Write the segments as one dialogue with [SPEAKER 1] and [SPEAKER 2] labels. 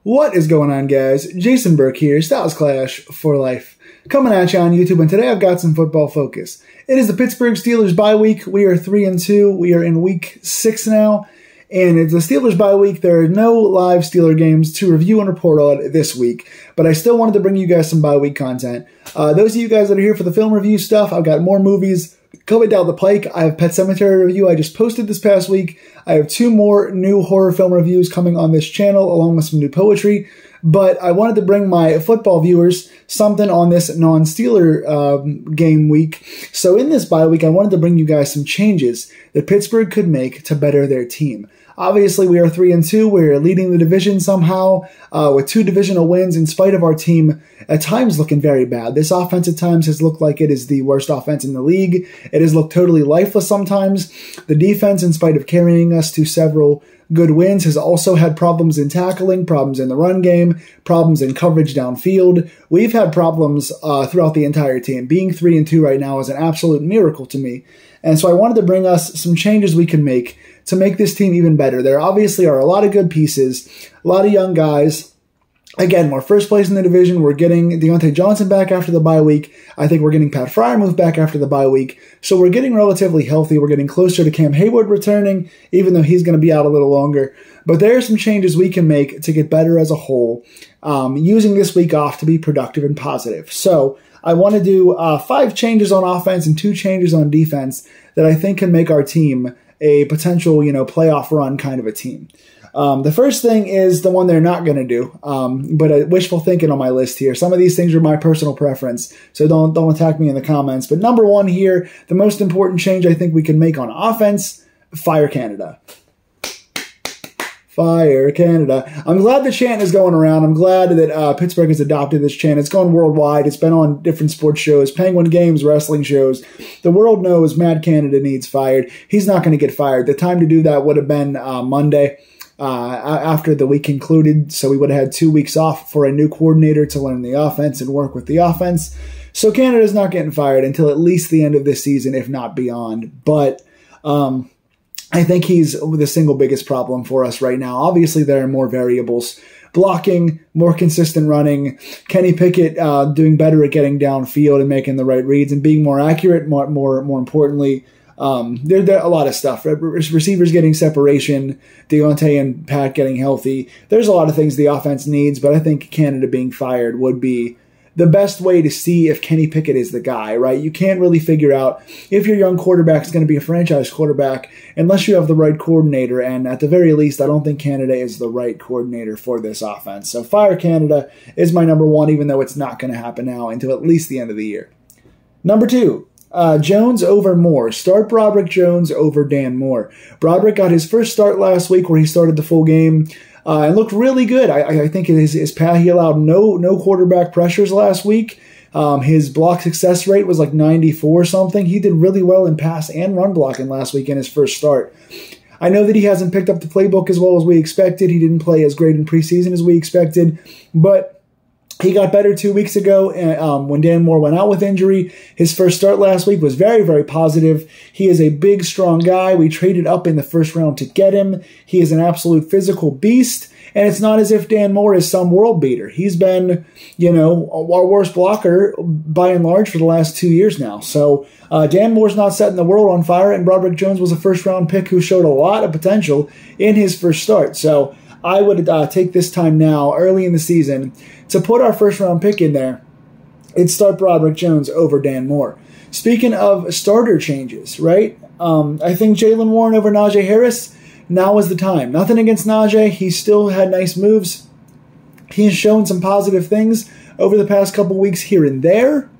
[SPEAKER 1] What is going on, guys? Jason Burke here, Styles Clash for Life, coming at you on YouTube, and today I've got some football focus. It is the Pittsburgh Steelers bye week. We are 3-2. We are in week 6 now, and it's the Steelers bye week. There are no live Steeler games to review and report on this week, but I still wanted to bring you guys some bye week content. Those of you guys that are here for the film review stuff, I've got more movies coming down the pike. I have Pet Sematary review I just posted this past week. I have 2 more new horror film reviews coming on this channel, along with some new poetry. But I wanted to bring my football viewers something on this non-Steeler game week. So in this bye week, I wanted to bring you guys some changes that Pittsburgh could make to better their team. Obviously, we are 3-2. We're leading the division somehow with 2 divisional wins in spite of our team at times looking very bad. This offense at times has looked like it is the worst offense in the league. It has looked totally lifeless sometimes. The defense, in spite of carrying us to several good wins, has also had problems in tackling, problems in the run game, problems in coverage downfield. We've had problems throughout the entire team. Being 3-2 right now is an absolute miracle to me. And so I wanted to bring us some changes we can make to make this team even better. There obviously are a lot of good pieces, a lot of young guys. Again, we're first place in the division. We're getting Deontay Johnson back after the bye week. I think we're getting Pat Freiermuth back after the bye week. So we're getting relatively healthy. We're getting closer to Cam Hayward returning, even though he's going to be out a little longer. But there are some changes we can make to get better as a whole, using this week off to be productive and positive. So I want to do 5 changes on offense and 2 changes on defense that I think can make our team a potential, playoff run kind of a team. The first thing is the one they're not going to do, but wishful thinking on my list here. Some of these things are my personal preference, so don't attack me in the comments. But number 1 here, the most important change I think we can make on offense, fire Canada. Fire Canada. I'm glad the chant is going around. I'm glad that Pittsburgh has adopted this chant. It's gone worldwide. It's been on different sports shows, Penguin games, wrestling shows. The world knows Mad Canada needs fired. He's not going to get fired. The time to do that would have been Monday after the week concluded, so we would have had 2 weeks off for a new coordinator to learn the offense and work with the offense. So Canada's not getting fired until at least the end of this season, if not beyond. But I think he's the single biggest problem for us right now. Obviously, there are more variables. Blocking, more consistent running, Kenny Pickett doing better at getting downfield and making the right reads and being more accurate, more importantly. There a lot of stuff. Receivers getting separation, Deontay and Pat getting healthy. There's a lot of things the offense needs, but I think Canada being fired would be the best way to see if Kenny Pickett is the guy, right? You can't really figure out if your young quarterback is going to be a franchise quarterback unless you have the right coordinator, and at the very least, I don't think Canada is the right coordinator for this offense. So fire Canada is my number 1, even though it's not going to happen now until at least the end of the year. Number 2. Jones over Moore. Start Broderick Jones over Dan Moore. Broderick got his first start last week where he started the full game and looked really good. I think his pass, he allowed no quarterback pressures last week. His block success rate was like 94 something. He did really well in pass and run blocking last week in his first start. I know that he hasn't picked up the playbook as well as we expected. He didn't play as great in preseason as we expected, but he got better 2 weeks ago when Dan Moore went out with injury. His first start last week was very, very positive. He is a big, strong guy. We traded up in the first round to get him. He is an absolute physical beast. And it's not as if Dan Moore is some world beater. He's been, our worst blocker by and large for the last 2 years now. So Dan Moore's not setting the world on fire, and Broderick Jones was a first-round pick who showed a lot of potential in his first start. So I would take this time now, early in the season, to put our first-round pick in there and start Broderick Jones over Dan Moore. Speaking of starter changes, right? I think Jaylen Warren over Najee Harris, now is the time. Nothing against Najee. He still had nice moves. He has shown some positive things over the past couple weeks here and there.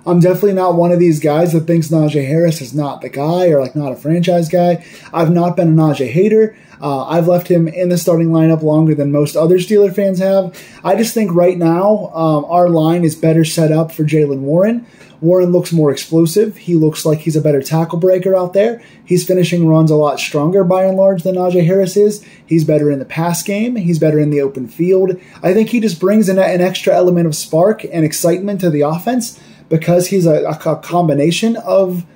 [SPEAKER 1] I'm definitely not one of these guys that thinks Najee Harris is not the guy or not a franchise guy. I've not been a Najee hater. I've left him in the starting lineup longer than most other Steeler fans have. I just think right now our line is better set up for Jaylen Warren. Warren looks more explosive. He looks like he's a better tackle breaker out there. He's finishing runs a lot stronger by and large than Najee Harris is. He's better in the pass game. He's better in the open field. I think he just brings an extra element of spark and excitement to the offense because he's a combination of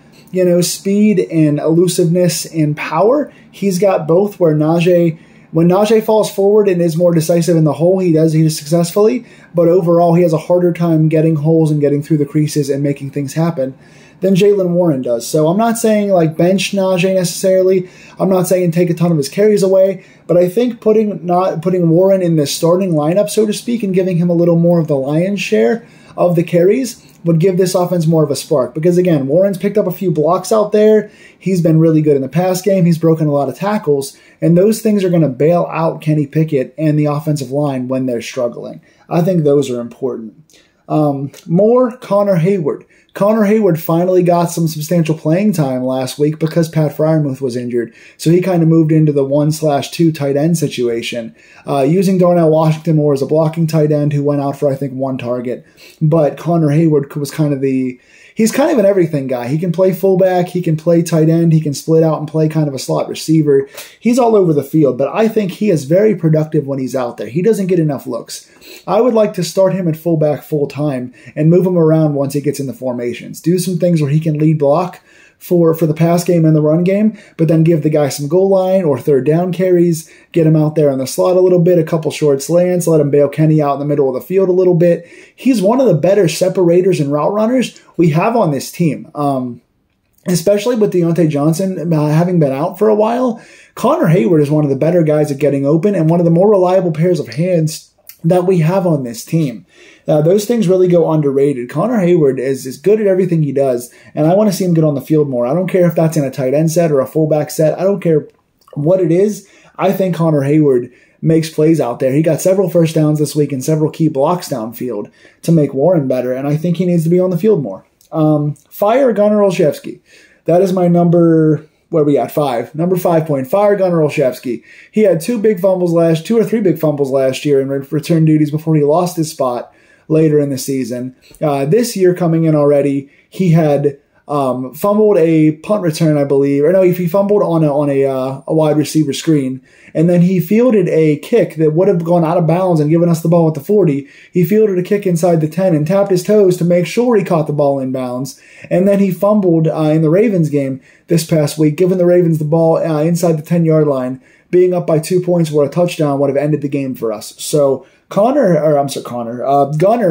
[SPEAKER 1] speed and elusiveness and power. He's got both, where Najee When Najee falls forward and is more decisive in the hole, he does successfully, but overall he has a harder time getting holes and getting through the creases and making things happen than Jaylen Warren does. So I'm not saying like bench Najee necessarily. I'm not saying take a ton of his carries away, but I think putting Warren in the starting lineup, so to speak, and giving him a little more of the lion's share of the carries would give this offense more of a spark. Because again, Warren's picked up a few blocks out there. He's been really good in the pass game. He's broken a lot of tackles, and those things are going to bail out Kenny Pickett and the offensive line when they're struggling. I think those are important. More Connor Hayward. Connor Hayward finally got some substantial playing time last week because Pat Freiermuth was injured. So he kind of moved into the 1/2 tight end situation, using Darnell Washington more as a blocking tight end who went out for, I think, 1 target. But Connor Hayward was he's kind of an everything guy. He can play fullback, he can play tight end, he can split out and play kind of a slot receiver. He's all over the field, but I think he is very productive when he's out there. He doesn't get enough looks. I would like to start him at fullback full time and move him around once he gets in the formations. Do some things where he can lead block for the pass game and the run game, but then give the guy some goal line or third down carries, get him out there in the slot a little bit, a couple short slants, let him bail Kenny out in the middle of the field a little bit. He's one of the better separators and route runners we have on this team. Especially with Deontay Johnson having been out for a while, Connor Hayward is one of the better guys at getting open and one of the more reliable pairs of hands that we have on this team. Those things really go underrated. Connor Hayward is good at everything he does, and I want to see him get on the field more. I don't care if that's in a tight end set or a fullback set. I don't care what it is. I think Connor Hayward makes plays out there. He got several first downs this week and several key blocks downfield to make Warren better, and I think he needs to be on the field more. Fire Gunnar Olszewski. That is my number... Where are we at? 5. Number 5 point. Fire Gunnar Olszewski. He had 2 or 3 big fumbles last year in return duties before he lost his spot later in the season. This year coming in already, he had fumbled a punt return, I believe. Or no, he fumbled on a wide receiver screen. And then he fielded a kick that would have gone out of bounds and given us the ball at the 40. He fielded a kick inside the 10 and tapped his toes to make sure he caught the ball in bounds. And then he fumbled in the Ravens game this past week, giving the Ravens the ball inside the 10-yard line. Being up by 2 points where a touchdown would have ended the game for us. So Gunnar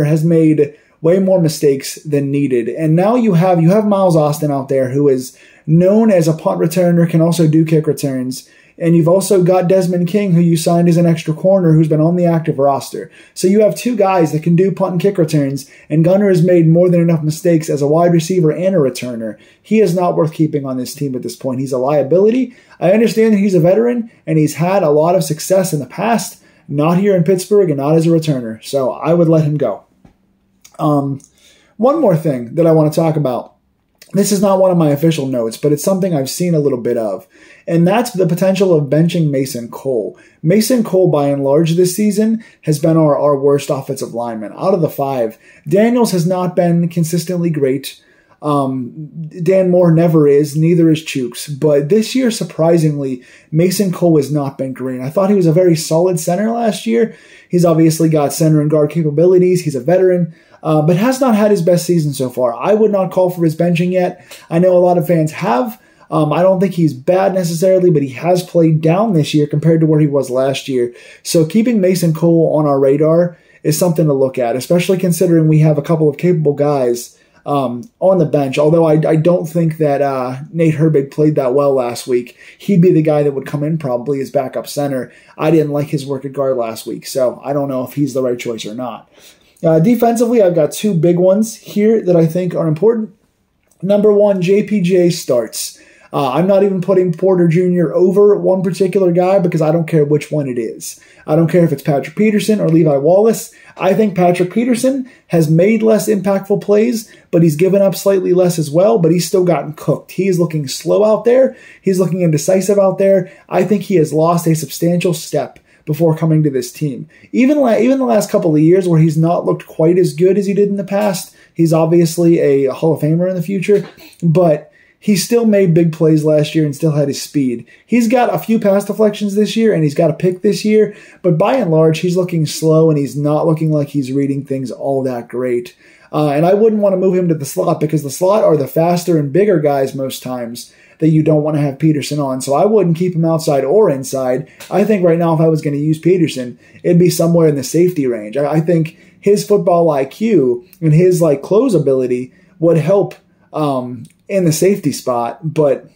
[SPEAKER 1] has made way more mistakes than needed. And now you have Miles Austin out there who is known as a punt returner, can also do kick returns. And you've also got Desmond King, who you signed as an extra corner, who's been on the active roster. So you have 2 guys that can do punt and kick returns, and Gunnar has made more than enough mistakes as a wide receiver and a returner. He is not worth keeping on this team at this point. He's a liability. I understand that he's a veteran, and he's had a lot of success in the past, not here in Pittsburgh and not as a returner. So I would let him go. One more thing that I want to talk about. This is not one of my official notes, but it's something I've seen a little bit of, and that's the potential of benching Mason Cole. Mason Cole, by and large, this season has been our worst offensive lineman. Out of the 5, Daniels has not been consistently great. Dan Moore never is, neither is Chooks. But this year, surprisingly, Mason Cole has not been great. I thought he was a very solid center last year. He's obviously got center and guard capabilities. He's a veteran. But has not had his best season so far. I would not call for his benching yet. I know a lot of fans have. I don't think he's bad necessarily, but he has played down this year compared to where he was last year. So keeping Mason Cole on our radar is something to look at, especially considering we have a couple of capable guys on the bench. Although I don't think that Nate Herbig played that well last week. He'd be the guy that would come in probably as backup center. I didn't like his work at guard last week, so I don't know if he's the right choice or not. Defensively, I've got 2 big ones here that I think are important. Number 1, JPJ starts. I'm not even putting Porter Jr. over one particular guy because I don't care which one it is. I don't care if it's Patrick Peterson or Levi Wallace. I think Patrick Peterson has made less impactful plays, but he's given up slightly less as well, but he's still gotten cooked. He is looking slow out there. He's looking indecisive out there. I think he has lost a substantial step before coming to this team. Even the last couple of years where he's not looked quite as good as he did in the past, he's obviously a Hall of Famer in the future, but he still made big plays last year and still had his speed. He's got a few pass deflections this year, and he's got a pick this year, but by and large, he's looking slow, and he's not looking like he's reading things all that great. And I wouldn't want to move him to the slot because the slot are the faster and bigger guys most times that you don't want to have Peterson on. So I wouldn't keep him outside or inside. I think right now if I was going to use Peterson, it'd be somewhere in the safety range. I think his football IQ and his like close ability would help in the safety spot, but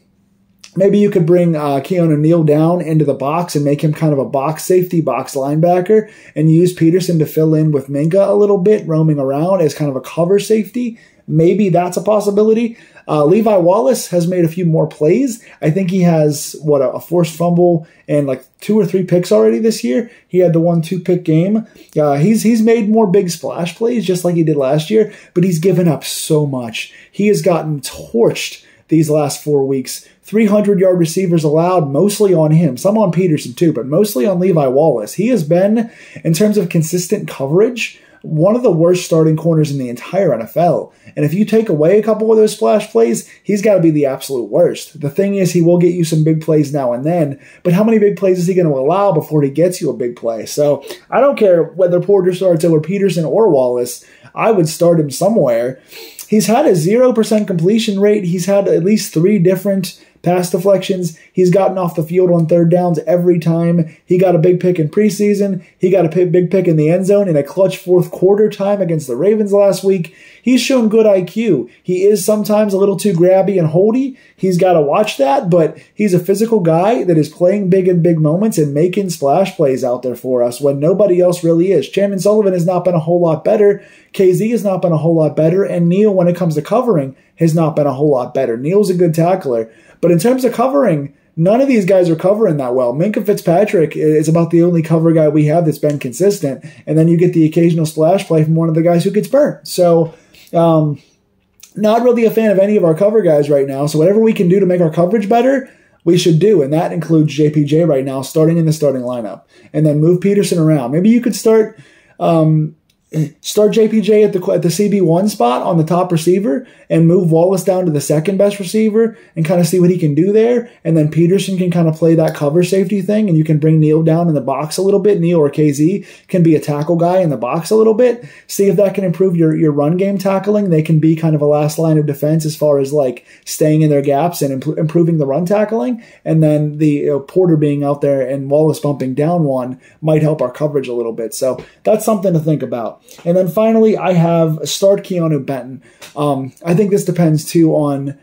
[SPEAKER 1] maybe you could bring Keanu Neal down into the box and make him kind of a box safety, box linebacker, and use Peterson to fill in with Minka a little bit, roaming around as kind of a cover safety. Maybe that's a possibility. Levi Wallace has made a few more plays. I think he has, a forced fumble and like 2 or 3 picks already this year. He had the 1-2 pick game. He's made more big splash plays just like he did last year, but he's given up so much. He has gotten torched these last 4 weeks. 300-yard receivers allowed, mostly on him. Some on Peterson too, but mostly on Levi Wallace. He has been, in terms of consistent coverage, one of the worst starting corners in the entire NFL. And if you take away a couple of those splash plays, he's got to be the absolute worst. The thing is, he will get you some big plays now and then, but how many big plays is he going to allow before he gets you a big play? So I don't care whether Porter starts over Peterson or Wallace. I would start him somewhere. He's had a 0% completion rate. He's had at least 3 different pass deflections. He's gotten off the field on 3rd downs every time. He got a big pick in preseason. He got a big pick in the end zone in a clutch 4th quarter time against the Ravens last week. He's shown good IQ. He is sometimes a little too grabby and holdy. He's got to watch that, but he's a physical guy that is playing big in big moments and making splash plays out there for us when nobody else really is. Chandon Sullivan has not been a whole lot better. KZ has not been a whole lot better. And Neal, when it comes to covering, has not been a whole lot better. Neal's a good tackler. But in terms of covering, none of these guys are covering that well. Minka Fitzpatrick is about the only cover guy we have that's been consistent. And then you get the occasional splash play from one of the guys who gets burnt. So, not really a fan of any of our cover guys right now. So whatever we can do to make our coverage better, we should do. And that includes JPJ right now, starting in the starting lineup. And then move Peterson around. Maybe you could start JPJ at the CB1 spot on the top receiver and move Wallace down to the second best receiver and kind of see what he can do there. And then Peterson can kind of play that cover safety thing, and you can bring Neal down in the box a little bit. Neal or KZ can be a tackle guy in the box a little bit. See if that can improve your run game tackling. They can be kind of a last line of defense as far as like staying in their gaps and improving the run tackling. And then the Porter being out there and Wallace bumping down one might help our coverage a little bit. So that's something to think about. And then finally, I have start Keanu Benton. I think this depends too on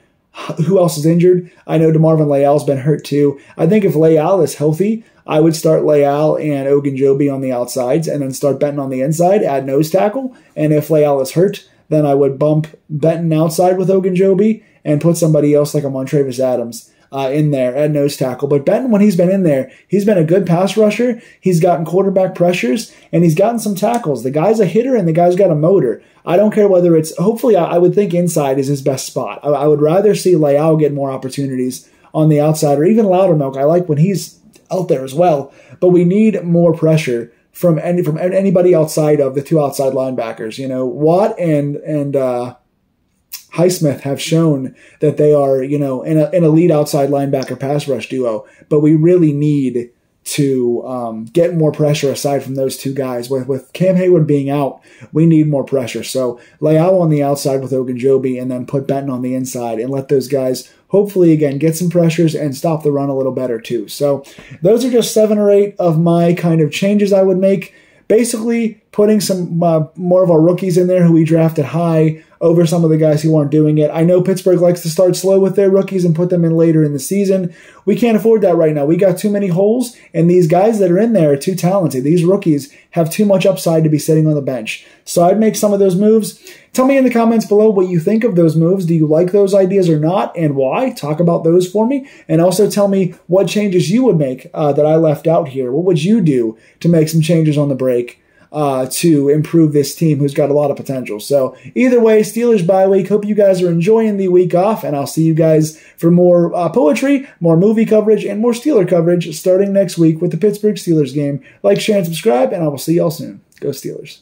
[SPEAKER 1] who else is injured. I know DeMarvin Leal's been hurt too. I think if Leal is healthy, I would start Leal and Ogunjobi on the outsides and then start Benton on the inside, add nose tackle. And if Leal is hurt, then I would bump Benton outside with Ogunjobi and put somebody else like a Montravius Adams in there at nose tackle. But Benton, when he's been in there, he's been a good pass rusher. He's gotten quarterback pressures, and he's gotten some tackles. The guy's a hitter, and the guy's got a motor. I don't care whether it's, hopefully, I would think inside is his best spot. I would rather see Leal get more opportunities on the outside, or even Loudermilk. I like when he's out there as well. But we need more pressure from anybody outside of the 2 outside linebackers. You know, Watt and Highsmith have shown that they are, an elite outside linebacker pass rush duo, but we really need to get more pressure aside from those 2 guys. With Cam Hayward being out, we need more pressure. So Leal on the outside with Ogunjobi and then put Benton on the inside and let those guys hopefully, again, get some pressures and stop the run a little better too. So those are just 7 or 8 of my kind of changes I would make. Basically, putting some more of our rookies in there who we drafted high over some of the guys who aren't doing it. I know Pittsburgh likes to start slow with their rookies and put them in later in the season. We can't afford that right now. We got too many holes, and these guys that are in there are too talented. These rookies have too much upside to be sitting on the bench. So I'd make some of those moves. Tell me in the comments below what you think of those moves. Do you like those ideas or not, and why? Talk about those for me. And also tell me what changes you would make that I left out here. What would you do to make some changes on the break to improve this team who's got a lot of potential? So either way, Steelers bye week. Hope you guys are enjoying the week off, and I'll see you guys for more poetry, more movie coverage, and more Steeler coverage starting next week with the Pittsburgh Steelers game. Like, share, and subscribe, and I will see y'all soon. Go Steelers.